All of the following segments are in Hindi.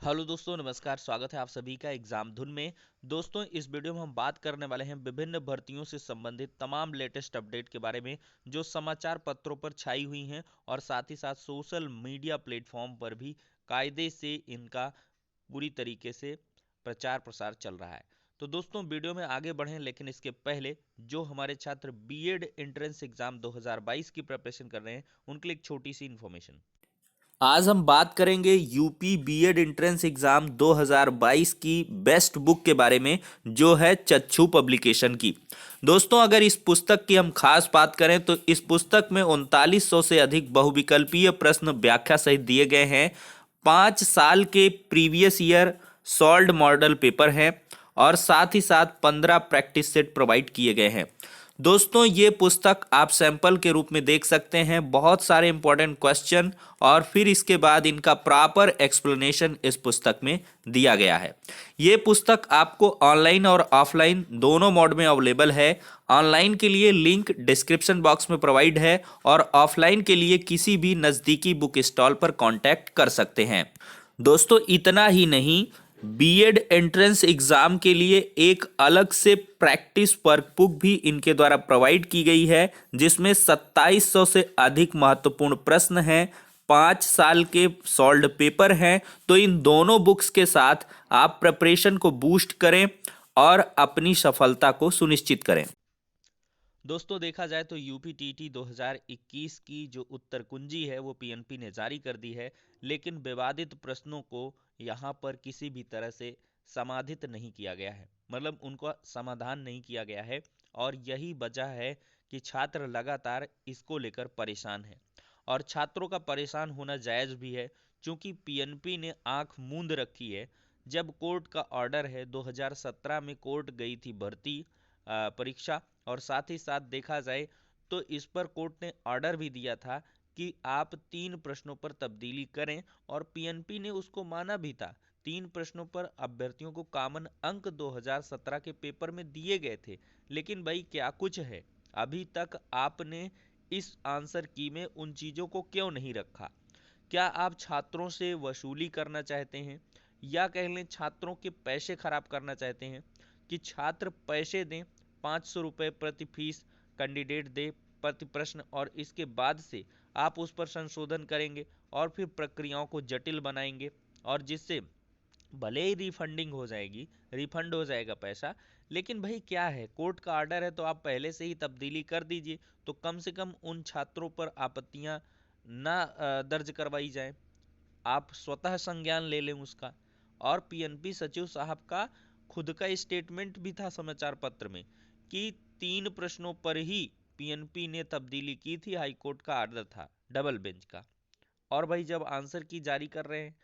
हेलो दोस्तों, नमस्कार। स्वागत है आप सभी का एग्जाम धुन में। दोस्तों, इस वीडियो में हम बात करने वाले हैं विभिन्न भर्तियों से संबंधित तमाम लेटेस्ट अपडेट के बारे में जो समाचार पत्रों पर छाई हुई हैं और साथ ही साथ सोशल मीडिया प्लेटफॉर्म पर भी कायदे से इनका पूरी तरीके से प्रचार प्रसार चल रहा है। तो दोस्तों, वीडियो में आगे बढ़ें, लेकिन इसके पहले जो हमारे छात्र बीएड एंट्रेंस एग्जाम 2022 की प्रिपरेशन कर रहे हैं उनके लिए एक छोटी सी इन्फॉर्मेशन। आज हम बात करेंगे यूपी बीएड एंट्रेंस एग्जाम 2022 की बेस्ट बुक के बारे में, जो है चक्षु पब्लिकेशन की। दोस्तों, अगर इस पुस्तक की हम खास बात करें तो इस पुस्तक में 3900 से अधिक बहुविकल्पीय प्रश्न व्याख्या सहित दिए गए हैं। 5 साल के previous year solved model paper हैं और साथ ही साथ 15 प्रैक्टिस सेट प्रोवाइड किए गए हैं। दोस्तों, ये पुस्तक आप सैंपल के रूप में देख सकते हैं, बहुत सारे इंपॉर्टेंट क्वेश्चन और फिर इसके बाद इनका प्रॉपर एक्सप्लेनेशन इस पुस्तक में दिया गया है। ये पुस्तक आपको ऑनलाइन और ऑफलाइन दोनों मोड में अवेलेबल है। ऑनलाइन के लिए लिंक डिस्क्रिप्शन बॉक्स में प्रोवाइड है और ऑफलाइन के लिए किसी भी नज़दीकी बुक स्टॉल पर कॉन्टैक्ट कर सकते हैं। दोस्तों, इतना ही नहीं, बीएड एंट्रेंस एग्जाम के लिए एक अलग से प्रैक्टिस वर्कबुक भी इनके द्वारा प्रोवाइड की गई है, जिसमें 2700 से अधिक महत्वपूर्ण प्रश्न हैं, 5 साल के सॉल्व्ड पेपर हैं। तो इन दोनों बुक्स के साथ आप प्रिपरेशन को बूस्ट करें और अपनी सफलता को सुनिश्चित करें। दोस्तों, देखा जाए तो यूपी टीटी 2021 की जो उत्तर कुंजी है वो पीएनपी ने जारी कर दी है, लेकिन विवादित प्रश्नों को यहाँ पर किसी भी तरह से समाधित नहीं किया गया है, मतलब उनका समाधान नहीं किया गया है। और यही वजह है कि छात्र लगातार इसको लेकर परेशान है और छात्रों का परेशान होना जायज़ भी है, क्योंकि पीएनपी ने आंख मूंद रखी है। जब कोर्ट का ऑर्डर है, 2017 में कोर्ट गई थी भर्ती परीक्षा, और साथ ही साथ देखा जाए तो इस पर कोर्ट ने ऑर्डर भी दिया था कि आप 3 प्रश्नों पर तब्दीली करें, और पीएनपी ने उसको माना भी था। 3 प्रश्नों पर अभ्यर्थियों को कॉमन अंक 2017 के पेपर में दिए गए थे। लेकिन भाई, क्या कुछ है, अभी तक आपने इस आंसर की में उन चीज़ों को क्यों नहीं रखा? क्या आप छात्रों से वसूली करना चाहते हैं, या कह लें छात्रों के पैसे खराब करना चाहते हैं कि छात्र पैसे दें, 500 रुपये प्रति फीस कैंडिडेट दे प्रति प्रश्न, और इसके बाद से आप उस पर संशोधन करेंगे और फिर प्रक्रियाओं को जटिल बनाएंगे, और जिससे भले ही रिफंडिंग हो जाएगी, रिफंड हो जाएगा पैसा, लेकिन भाई क्या है, कोर्ट का ऑर्डर है तो आप पहले से ही तब्दीली कर दीजिए, तो कम से कम उन छात्रों पर आपत्तियां ना दर्ज करवाई जाए, आप स्वतः संज्ञान ले लें उसका। और पीएनपी सचिव साहब का खुद का स्टेटमेंट भी था समाचार पत्र में कि 3 प्रश्नों पर ही पीएनपी ने तब्दीली की थी, हाईकोर्ट का ऑर्डर था डबल बेंच का। और भाई, जब आंसर की जारी कर रहे हैं,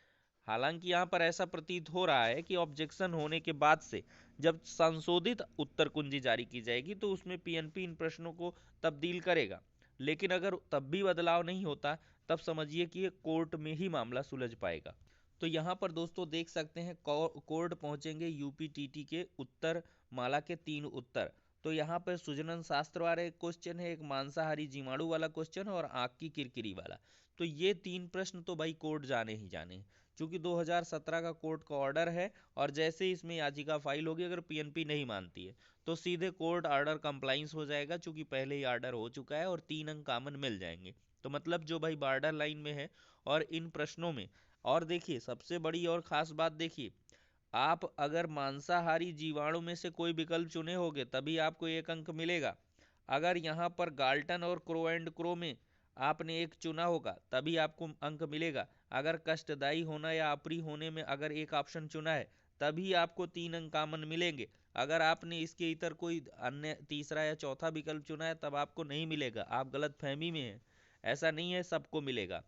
हालांकि यहाँ पर ऐसा प्रतीत हो रहा है कि ऑब्जेक्शन होने के बाद से जब संशोधित उत्तर कुंजी जारी की जाएगी तो उसमें पीएनपी इन प्रश्नों को तब्दील करेगा, लेकिन अगर तब भी बदलाव नहीं होता, तब समझिए कि ये कोर्ट में ही मामला सुलझ पाएगा। तो यहाँ पर दोस्तों देख सकते हैं, कोर्ट पहुंचेंगे यूपी टीटी के उत्तर माला के 3 उत्तर। तो यहाँ पर सुजनन शास्त्र वाला एक क्वेश्चन है, एक मांसाहारी जीवाणु वाला क्वेश्चन है और आँख की किरकिरी वाला। तो ये 3 प्रश्न तो भाई कोर्ट जाने ही जाने हैं, क्योंकि 2017 का कोर्ट का ऑर्डर है, और जैसे ही इसमें याचिका फाइल होगी, अगर पीएनपी नहीं मानती है तो सीधे कोर्ट ऑर्डर कंप्लाइंस हो जाएगा, क्योंकि पहले ही ऑर्डर हो चुका है, और 3 अंक कामन मिल जाएंगे। तो मतलब जो भाई बॉर्डर लाइन में है और इन प्रश्नों में, और देखिए सबसे बड़ी और खास बात देखिए, आप अगर मांसाहारी जीवाणु में से कोई विकल्प चुने होगे तभी आपको 1 अंक मिलेगा। अगर यहाँ पर गाल्टन और क्रो एंड क्रो में आपने एक चुना होगा तभी आपको अंक मिलेगा। अगर कष्टदायी होना या अप्रिय होने में अगर एक ऑप्शन चुना है तभी आपको 3 अंक कामन मिलेंगे। अगर आपने इसके इतर कोई अन्य तीसरा या चौथा विकल्प चुना है तब आपको नहीं मिलेगा, आप गलत फहमी में हैं। ऐसा नहीं है, सबको मिलेगा।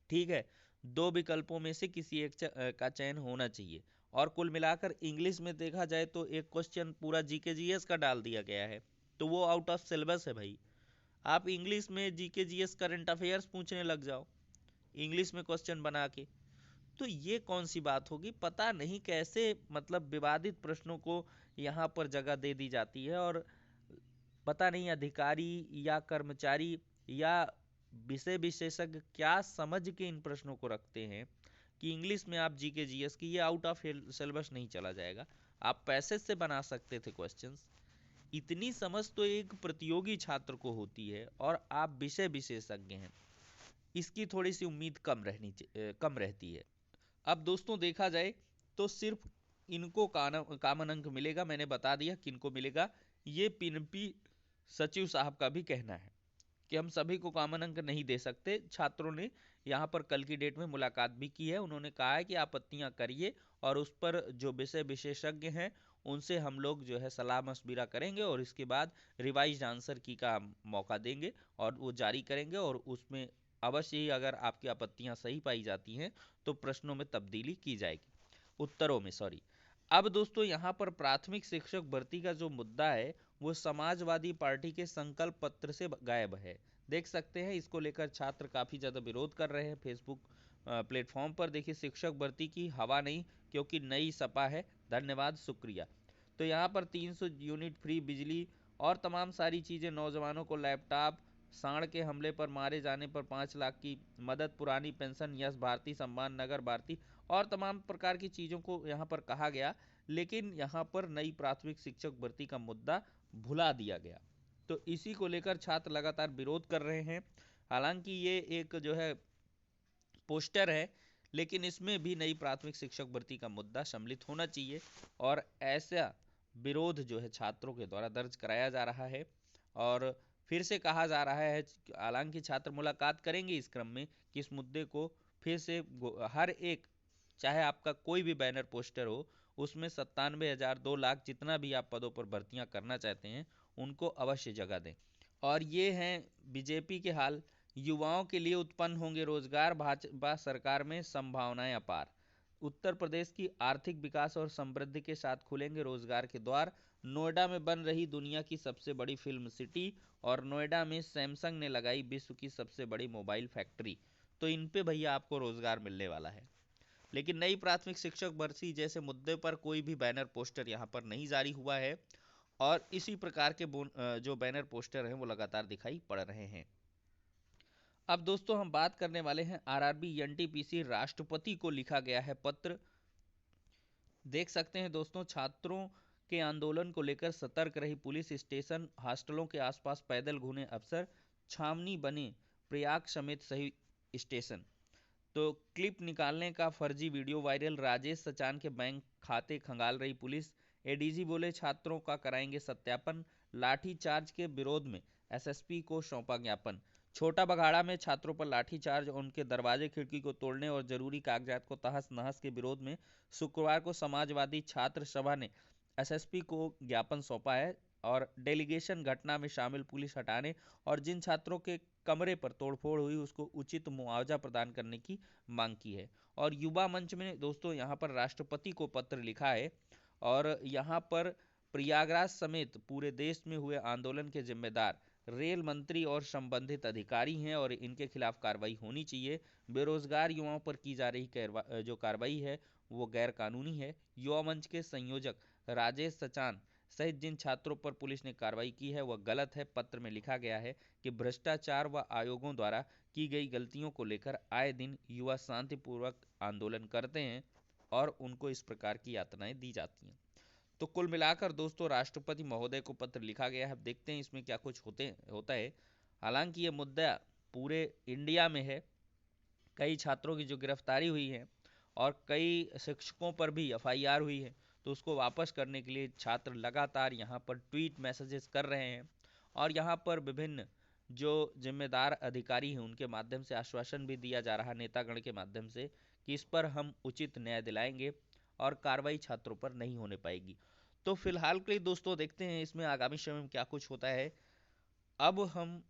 ठीक है, 2 विकल्पों में से किसी एक का चयन होना चाहिए। और कुल मिलाकर इंग्लिश में देखा जाए तो एक क्वेश्चन पूरा जीके जीएस का डाल दिया गया है, तो वो आउट ऑफ सिलेबस है भाई। आप इंग्लिश में जीके जीएस करंट अफेयर्स पूछने लग जाओ इंग्लिश में क्वेश्चन बना के, तो ये कौन सी बात होगी? पता नहीं कैसे, मतलब विवादित प्रश्नों को यहाँ पर जगह दे दी जाती है, और पता नहीं अधिकारी या कर्मचारी या विषय विशेषज्ञ क्या समझ के इन प्रश्नों को रखते हैं। कि इंग्लिश में आप जीके जीएस की, ये आउट ऑफ सिलेबस नहीं चला जाएगा, आप पैसेज से बना सकते थे क्वेश्चंस। इतनी समझ तो एक प्रतियोगी छात्र को होती है, और आप विषय विशेषज्ञ हैं, इसकी थोड़ी सी उम्मीद कम रहती है। अब दोस्तों देखा जाए तो सिर्फ इनको कामन अंक मिलेगा, मैंने बता दिया किनको मिलेगा। ये पीएनपी सचिव साहब का भी कहना है कि हम सभी को कॉमन अंक नहीं दे सकते। छात्रों ने यहाँ पर कल की डेट में मुलाकात भी की है, उन्होंने कहा है कि आपत्तियां करिए और उस पर जो विषय विशेषज्ञ हैं उनसे हम लोग जो है सलाह मशविरा करेंगे, और इसके बाद रिवाइज आंसर की का मौका देंगे और वो जारी करेंगे, और उसमें अवश्य ही अगर आपकी आपत्तियां सही पाई जाती हैं तो प्रश्नों में तब्दीली की जाएगी, उत्तरों में, सॉरी। अब दोस्तों यहाँ पर प्राथमिक शिक्षक भर्ती का जो मुद्दा है वो समाजवादी पार्टी के संकल्प पत्र से गायब है। देख सकते हैं इसको लेकर छात्र काफी ज्यादा विरोध कर रहे हैं फेसबुक प्लेटफॉर्म पर। देखिए, शिक्षक भर्ती की हवा नहीं, क्योंकि नई सपा है, धन्यवाद शुक्रिया। तो यहाँ पर 300 यूनिट फ्री बिजली और तमाम सारी चीजें, नौजवानों को लैपटॉप, सांड के हमले पर मारे जाने पर 5 लाख की मदद, पुरानी पेंशन, यश भारती सम्मान, नगर भारती और तमाम प्रकार की चीजों को यहाँ पर कहा गया। लेकिन यहाँ पर नई प्राथमिक शिक्षक भर्ती का मुद्दा भुला दिया गया, तो इसी को लेकर छात्र लगातार विरोध कर रहे हैं। हालांकि ये एक जो है पोस्टर है, लेकिन इसमें भी नई प्राथमिक शिक्षक भर्ती का मुद्दा सम्मिलित होना चाहिए, और ऐसा विरोध जो है छात्रों के द्वारा दर्ज कराया जा रहा है। और फिर से कहा जा रहा है, हालांकि छात्र मुलाकात करेंगे इस क्रम में, कि इस मुद्दे को फिर से हर एक, चाहे आपका कोई भी बैनर पोस्टर हो, उसमें 97,000, 2 लाख, जितना भी आप पदों पर भर्तियां करना चाहते हैं उनको अवश्य जगह दें। और ये हैं बीजेपी के हाल। युवाओं के लिए उत्पन्न होंगे रोजगार, भाजपा सरकार में संभावनाएं अपार। उत्तर प्रदेश की आर्थिक विकास और समृद्धि के साथ खुलेंगे रोजगार के द्वार। नोएडा में बन रही दुनिया की सबसे बड़ी फिल्म सिटी, और नोएडा में सैमसंग ने लगाई विश्व की सबसे बड़ी मोबाइल फैक्ट्री। तो इन पे भैया आपको रोजगार मिलने वाला है। लेकिन नई प्राथमिक शिक्षक भर्ती जैसे मुद्दे पर कोई भी बैनर पोस्टर यहाँ पर नहीं जारी हुआ है, और इसी प्रकार के जो बैनर पोस्टर हैं वो लगातार दिखाई पड़ रहे हैं। अब दोस्तों हम बात करने वाले हैं आरआरबी एनटीपीसी राष्ट्रपति को लिखा गया है पत्र। देख सकते हैं दोस्तों, छात्रों के आंदोलन को लेकर सतर्क रही पुलिस, स्टेशन हॉस्टलों के आसपास पैदल घूमे अफसर, छावनी बने प्रयाग समेत सही स्टेशन। तो क्लिप निकालने का फर्जी वीडियो वायरल, राजेश सचान के बैंक खाते खंगाल रही पुलिस। एडीजी बोले छात्रों का कराएंगे सत्यापन, लाठीचार्ज के विरोध में एसएसपी को सौंपा ज्ञापन। छोटा बघाड़ा में छात्रों पर लाठीचार्ज, उनके दरवाजे खिड़की को तोड़ने और जरूरी कागजात को तहस नहस के विरोध में शुक्रवार को समाजवादी छात्र सभा ने एसएसपी को ज्ञापन सौंपा है, और डेलीगेशन घटना में शामिल पुलिस हटाने और जिन छात्रों के कमरे पर तोड़फोड़ हुई उसको उचित मुआवजा प्रदान करने की मांग की है। और युवा मंच में दोस्तों यहाँ पर राष्ट्रपति को पत्र लिखा है, और यहाँ पर प्रयागराज समेत पूरे देश में हुए आंदोलन के जिम्मेदार रेल मंत्री और संबंधित अधिकारी हैं, और इनके खिलाफ कार्रवाई होनी चाहिए। बेरोजगार युवाओं पर की जा रही जो कार्रवाई है वो गैर कानूनी है। युवा मंच के संयोजक राजेश सचान सहित जिन छात्रों पर पुलिस ने कार्रवाई की है वह गलत है। पत्र में लिखा गया है कि भ्रष्टाचार व आयोगों द्वारा की गई गलतियों को लेकर आए दिन युवा शांतिपूर्वक आंदोलन करते हैं और उनको इस प्रकार की यातनाएं दी जाती हैं। तो कुल मिलाकर दोस्तों राष्ट्रपति महोदय को पत्र लिखा गया है, अब देखते हैं इसमें क्या कुछ होता है। हालांकि ये मुद्दा पूरे इंडिया में है, कई छात्रों की जो गिरफ्तारी हुई है और कई शिक्षकों पर भी एफआईआर हुई है, तो उसको वापस करने के लिए छात्र लगातार यहाँ पर ट्वीट मैसेजेस कर रहे हैं, और यहाँ पर विभिन्न जो जिम्मेदार अधिकारी हैं उनके माध्यम से आश्वासन भी दिया जा रहा है, नेतागण के माध्यम से, कि इस पर हम उचित न्याय दिलाएंगे और कार्रवाई छात्रों पर नहीं होने पाएगी। तो फिलहाल के लिए दोस्तों देखते हैं इसमें आगामी समय में क्या कुछ होता है। अब हम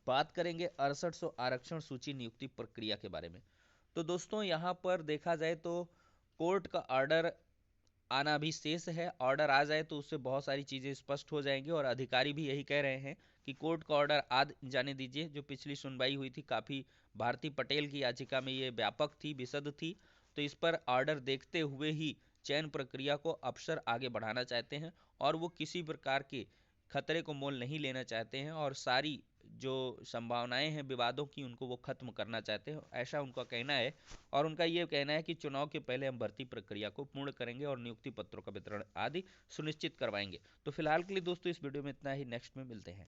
बात करेंगे 6800 आरक्षण सूची नियुक्ति प्रक्रिया के बारे में। तो दोस्तों यहाँ पर देखा जाए तो कोर्ट का ऑर्डर आना भी शेष है। ऑर्डर आ जाए तो उससे बहुत सारी चीजें स्पष्ट हो जाएंगी, और अधिकारी भी यही कह रहे हैं कि कोर्ट का ऑर्डर आ जाने दीजिए। जो पिछली सुनवाई हुई थी, काफी भारती पटेल की याचिका में ये व्यापक थी, विशद थी, तो इस पर ऑर्डर देखते हुए ही चयन प्रक्रिया को अफसर आगे बढ़ाना चाहते हैं, और वो किसी प्रकार के खतरे को मोल नहीं लेना चाहते हैं, और सारी जो संभावनाएं हैं विवादों की उनको वो खत्म करना चाहते हैं, ऐसा उनका कहना है। और उनका ये कहना है कि चुनाव के पहले हम भर्ती प्रक्रिया को पूर्ण करेंगे और नियुक्ति पत्रों का वितरण आदि सुनिश्चित करवाएंगे। तो फिलहाल के लिए दोस्तों इस वीडियो में इतना ही, नेक्स्ट में मिलते हैं।